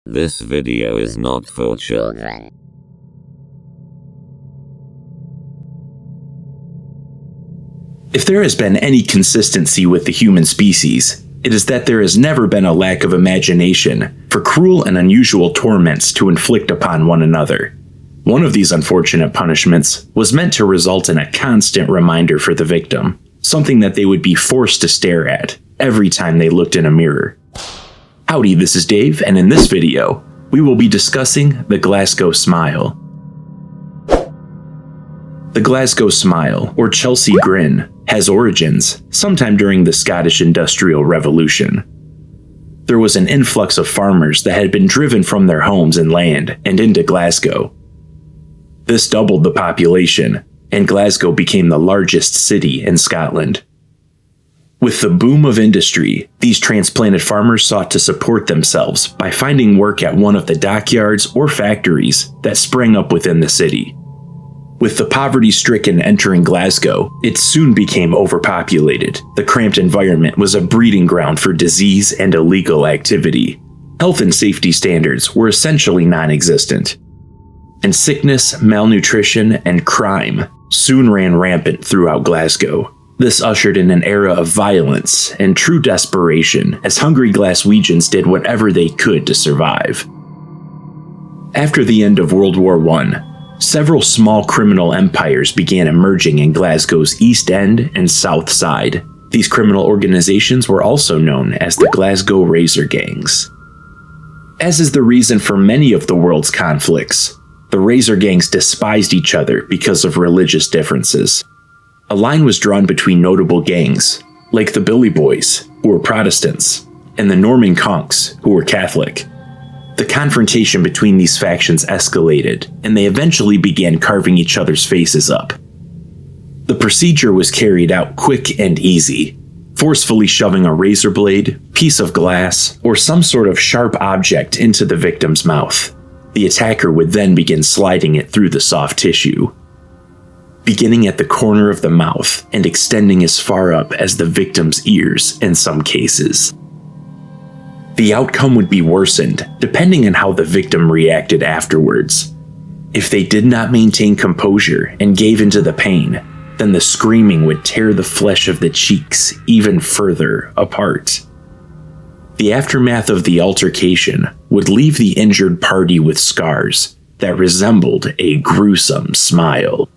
This video is not for children. If there has been any consistency with the human species, it is that there has never been a lack of imagination for cruel and unusual torments to inflict upon one another. One of these unfortunate punishments was meant to result in a constant reminder for the victim, something that they would be forced to stare at every time they looked in a mirror. Howdy, this is Dave, and in this video, we will be discussing the Glasgow Smile. The Glasgow Smile, or Chelsea Grin, has origins sometime during the Scottish Industrial Revolution. There was an influx of farmers that had been driven from their homes and land and into Glasgow. This doubled the population, and Glasgow became the largest city in Scotland. With the boom of industry, these transplanted farmers sought to support themselves by finding work at one of the dockyards or factories that sprang up within the city. With the poverty-stricken entering Glasgow, it soon became overpopulated. The cramped environment was a breeding ground for disease and illegal activity. Health and safety standards were essentially non-existent. And sickness, malnutrition, and crime soon ran rampant throughout Glasgow. This ushered in an era of violence and true desperation as hungry Glaswegians did whatever they could to survive. After the end of World War I, several small criminal empires began emerging in Glasgow's East End and South Side. These criminal organizations were also known as the Glasgow Razor Gangs. As is the reason for many of the world's conflicts, the Razor Gangs despised each other because of religious differences. A line was drawn between notable gangs, like the Billy Boys, who were Protestants, and the Norman Conks, who were Catholic. The confrontation between these factions escalated, and they eventually began carving each other's faces up. The procedure was carried out quick and easy, forcefully shoving a razor blade, piece of glass, or some sort of sharp object into the victim's mouth. The attacker would then begin sliding it through the soft tissue, beginning at the corner of the mouth and extending as far up as the victim's ears in some cases. The outcome would be worsened depending on how the victim reacted afterwards. If they did not maintain composure and gave into the pain, then the screaming would tear the flesh of the cheeks even further apart. The aftermath of the altercation would leave the injured party with scars that resembled a gruesome smile.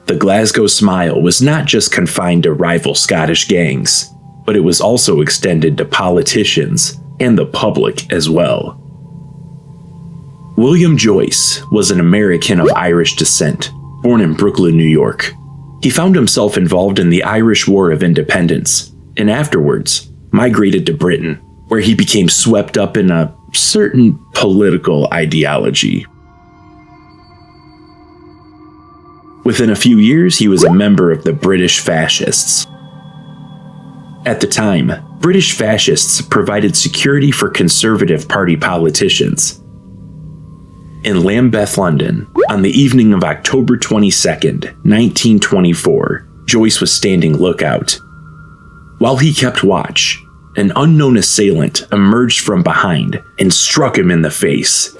The Glasgow Smile was not just confined to rival Scottish gangs, but it was also extended to politicians and the public as well. William Joyce was an American of Irish descent, born in Brooklyn, New York. He found himself involved in the Irish War of Independence, and afterwards migrated to Britain, where he became swept up in a certain political ideology. Within a few years, he was a member of the British Fascists. At the time, British Fascists provided security for Conservative Party politicians. In Lambeth, London, on the evening of October 22nd, 1924, Joyce was standing lookout. While he kept watch, an unknown assailant emerged from behind and struck him in the face,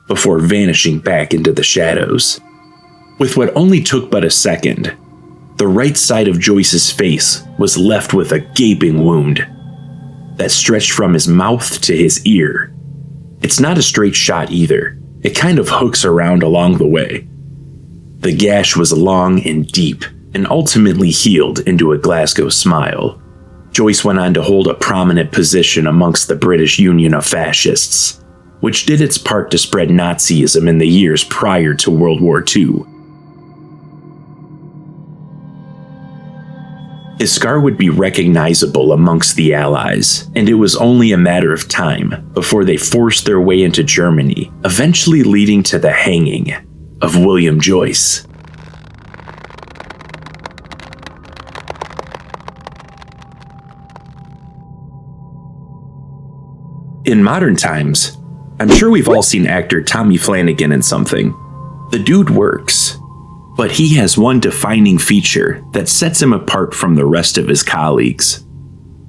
before vanishing back into the shadows. With what only took but a second, the right side of Joyce's face was left with a gaping wound that stretched from his mouth to his ear. It's not a straight shot either. It kind of hooks around along the way. The gash was long and deep and ultimately healed into a Glasgow Smile. Joyce went on to hold a prominent position amongst the British Union of Fascists, which did its part to spread Nazism in the years prior to World War II. His scar would be recognizable amongst the Allies, and it was only a matter of time before they forced their way into Germany, eventually leading to the hanging of William Joyce. In modern times, I'm sure we've all seen actor Tommy Flanagan in something. The dude works, but he has one defining feature that sets him apart from the rest of his colleagues.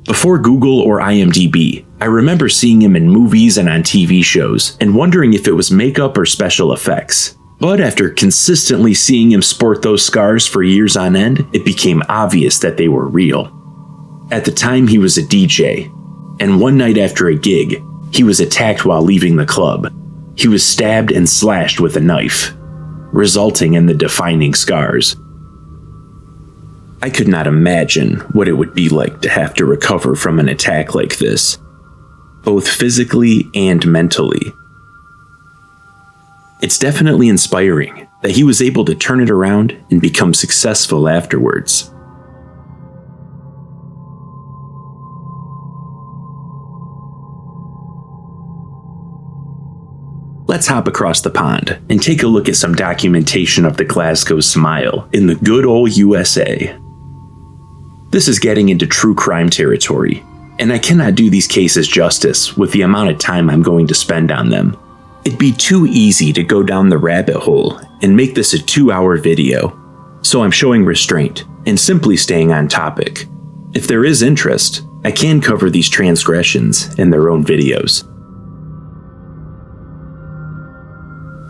Before Google or IMDb, I remember seeing him in movies and on TV shows and wondering if it was makeup or special effects. But after consistently seeing him sport those scars for years on end, it became obvious that they were real. At the time, he was a DJ, and one night after a gig, he was attacked while leaving the club. He was stabbed and slashed with a knife, resulting in the defining scars. I could not imagine what it would be like to have to recover from an attack like this, both physically and mentally. It's definitely inspiring that he was able to turn it around and become successful afterwards. Let's hop across the pond and take a look at some documentation of the Glasgow Smile in the good old USA. This is getting into true crime territory, and I cannot do these cases justice with the amount of time I'm going to spend on them. It'd be too easy to go down the rabbit hole and make this a 2-hour video, so I'm showing restraint and simply staying on topic. If there is interest, I can cover these transgressions in their own videos.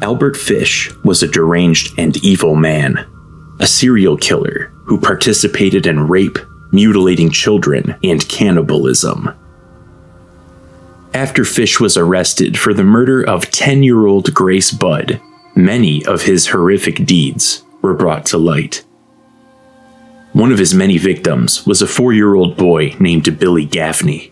Albert Fish was a deranged and evil man, a serial killer who participated in rape, mutilating children, and cannibalism. After Fish was arrested for the murder of 10-year-old Grace Budd, many of his horrific deeds were brought to light. One of his many victims was a 4-year-old boy named Billy Gaffney.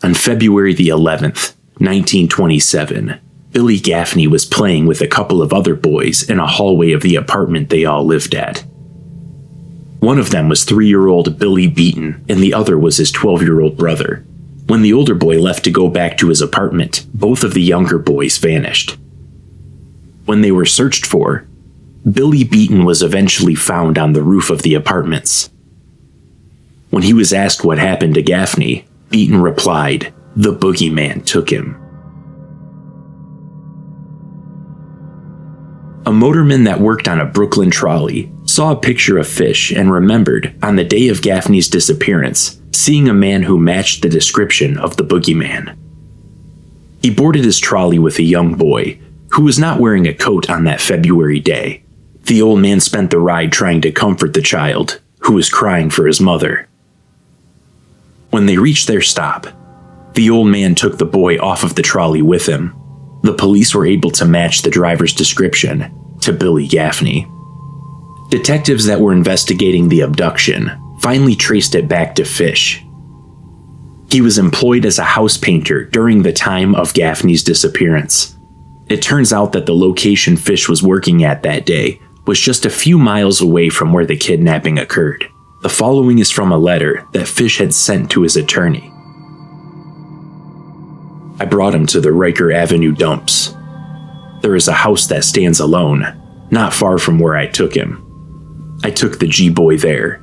On February the 11th, 1927, Billy Gaffney was playing with a couple of other boys in a hallway of the apartment they all lived at. One of them was 3-year-old Billy Beaton, and the other was his 12-year-old brother. When the older boy left to go back to his apartment, both of the younger boys vanished. When they were searched for, Billy Beaton was eventually found on the roof of the apartments. When he was asked what happened to Gaffney, Beaton replied, "The boogeyman took him." A motorman that worked on a Brooklyn trolley saw a picture of Fish and remembered, on the day of Gaffney's disappearance, seeing a man who matched the description of the boogeyman. He boarded his trolley with a young boy who was not wearing a coat on that February day. The old man spent the ride trying to comfort the child, who was crying for his mother. When they reached their stop, the old man took the boy off of the trolley with him. The police were able to match the driver's description to Billy Gaffney. Detectives that were investigating the abduction finally traced it back to Fish. He was employed as a house painter during the time of Gaffney's disappearance. It turns out that the location Fish was working at that day was just a few miles away from where the kidnapping occurred. The following is from a letter that Fish had sent to his attorney. I brought him to the Riker Avenue dumps. There is a house that stands alone, not far from where I took him. I took the G-boy there,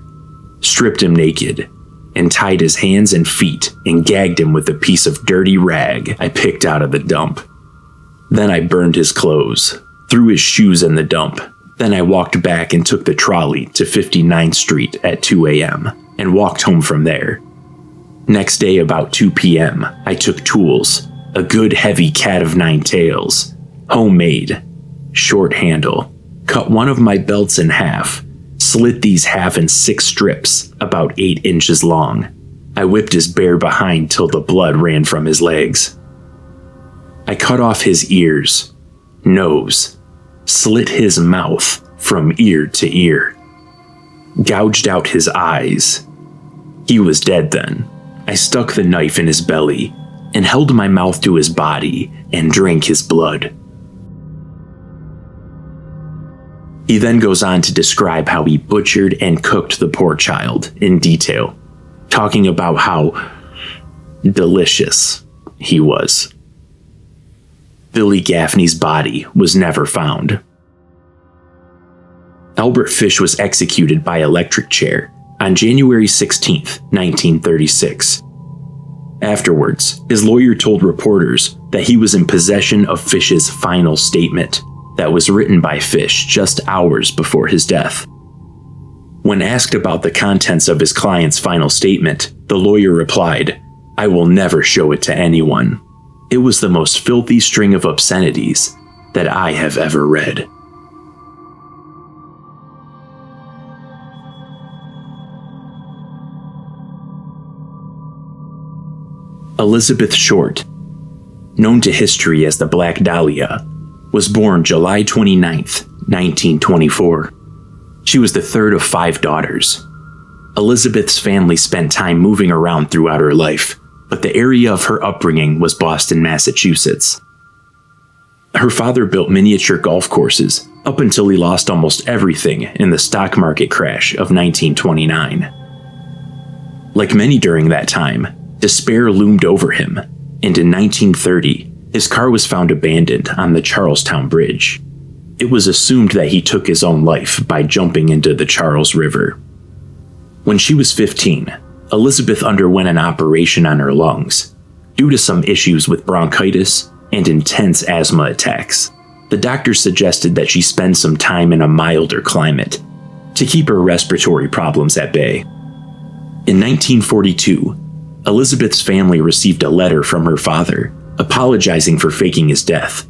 stripped him naked, and tied his hands and feet and gagged him with a piece of dirty rag I picked out of the dump. Then I burned his clothes, threw his shoes in the dump. Then I walked back and took the trolley to 59th Street at 2 a.m. and walked home from there. Next day about 2 p.m., I took tools, a good heavy cat of 9 tails, homemade, short handle, cut one of my belts in half, slit these half in 6 strips about 8 inches long. I whipped his bare behind till the blood ran from his legs. I cut off his ears, nose, slit his mouth from ear to ear, gouged out his eyes. He was dead then. I stuck the knife in his belly and held my mouth to his body and drank his blood. He then goes on to describe how he butchered and cooked the poor child in detail, talking about how delicious he was. Billy Gaffney's body was never found. Albert Fish was executed by electric chair on January 16, 1936. Afterwards, his lawyer told reporters that he was in possession of Fish's final statement that was written by Fish just hours before his death. When asked about the contents of his client's final statement, the lawyer replied, I will never show it to anyone. It was the most filthy string of obscenities that I have ever read. Elizabeth Short, known to history as the Black Dahlia, was born July 29, 1924. She was the third of 5 daughters. Elizabeth's family spent time moving around throughout her life, but the area of her upbringing was Boston, Massachusetts. Her father built miniature golf courses up until he lost almost everything in the stock market crash of 1929. Like many during that time, despair loomed over him, and in 1930, his car was found abandoned on the Charlestown Bridge. It was assumed that he took his own life by jumping into the Charles River. When she was 15, Elizabeth underwent an operation on her lungs due to some issues with bronchitis and intense asthma attacks. The doctor suggested that she spend some time in a milder climate to keep her respiratory problems at bay. In 1942, Elizabeth's family received a letter from her father apologizing for faking his death.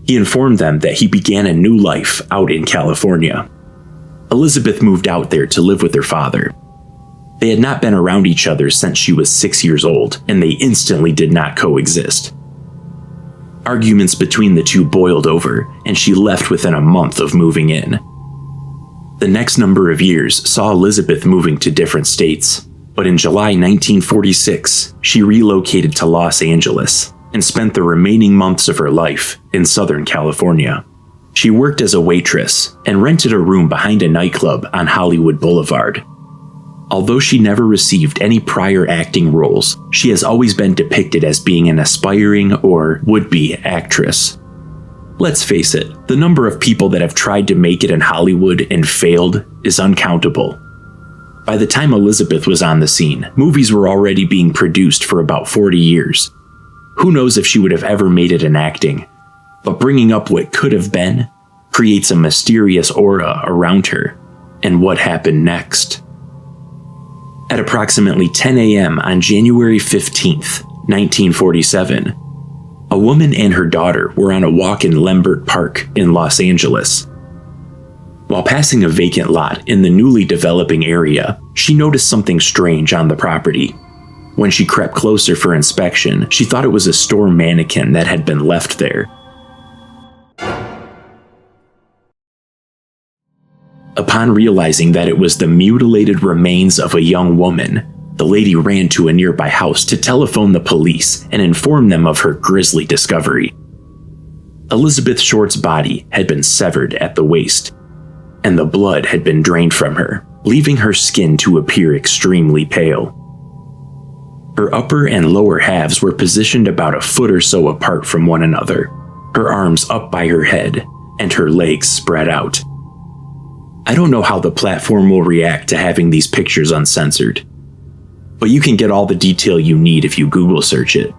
He informed them that he began a new life out in California. Elizabeth moved out there to live with her father. They had not been around each other since she was 6 years old, and they instantly did not coexist. Arguments between the two boiled over, and she left within a month of moving in. The next number of years saw Elizabeth moving to different states. But in July 1946, she relocated to Los Angeles and spent the remaining months of her life in Southern California. She worked as a waitress and rented a room behind a nightclub on Hollywood Boulevard. Although she never received any prior acting roles, she has always been depicted as being an aspiring or would-be actress. Let's face it, the number of people that have tried to make it in Hollywood and failed is uncountable. By the time Elizabeth was on the scene, movies were already being produced for about 40 years. Who knows if she would have ever made it in acting, but bringing up what could have been creates a mysterious aura around her. And what happened next? At approximately 10 a.m. on January 15th, 1947, a woman and her daughter were on a walk in Lambert Park in Los Angeles. While passing a vacant lot in the newly developing area, she noticed something strange on the property. When she crept closer for inspection, she thought it was a store mannequin that had been left there. Upon realizing that it was the mutilated remains of a young woman, the lady ran to a nearby house to telephone the police and inform them of her grisly discovery. Elizabeth Short's body had been severed at the waist, and the blood had been drained from her, leaving her skin to appear extremely pale. Her upper and lower halves were positioned about a foot or so apart from one another, her arms up by her head, and her legs spread out. I don't know how the platform will react to having these pictures uncensored, but you can get all the detail you need if you Google search it.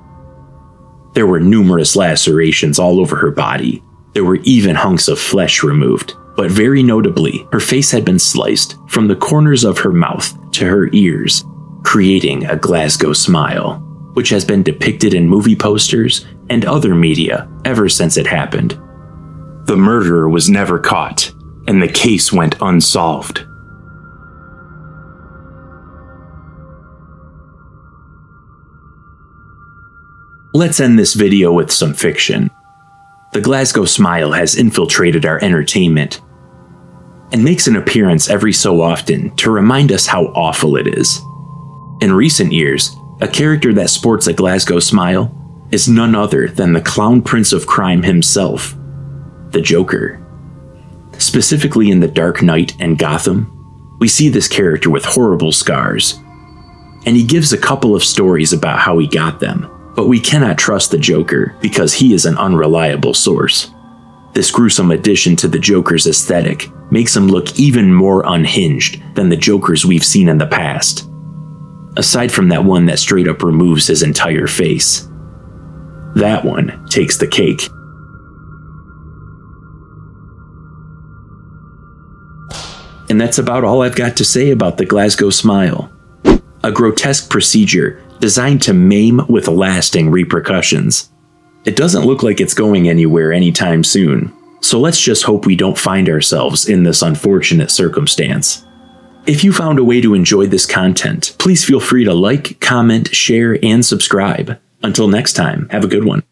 There were numerous lacerations all over her body. There were even hunks of flesh removed. But very notably, her face had been sliced from the corners of her mouth to her ears, creating a Glasgow smile, which has been depicted in movie posters and other media ever since it happened. The murderer was never caught, and the case went unsolved. Let's end this video with some fiction. The Glasgow smile has infiltrated our entertainment and makes an appearance every so often to remind us how awful it is. In recent years, a character that sports a Glasgow smile is none other than the clown prince of crime himself, the Joker. Specifically in The Dark Knight and Gotham, we see this character with horrible scars, and he gives a couple of stories about how he got them, but we cannot trust the Joker because he is an unreliable source. This gruesome addition to the Joker's aesthetic makes him look even more unhinged than the Jokers we've seen in the past. Aside from that one that straight up removes his entire face. That one takes the cake. And that's about all I've got to say about the Glasgow smile. A grotesque procedure designed to maim with lasting repercussions. It doesn't look like it's going anywhere anytime soon, so let's just hope we don't find ourselves in this unfortunate circumstance. If you found a way to enjoy this content, please feel free to like, comment, share, and subscribe. Until next time, have a good one.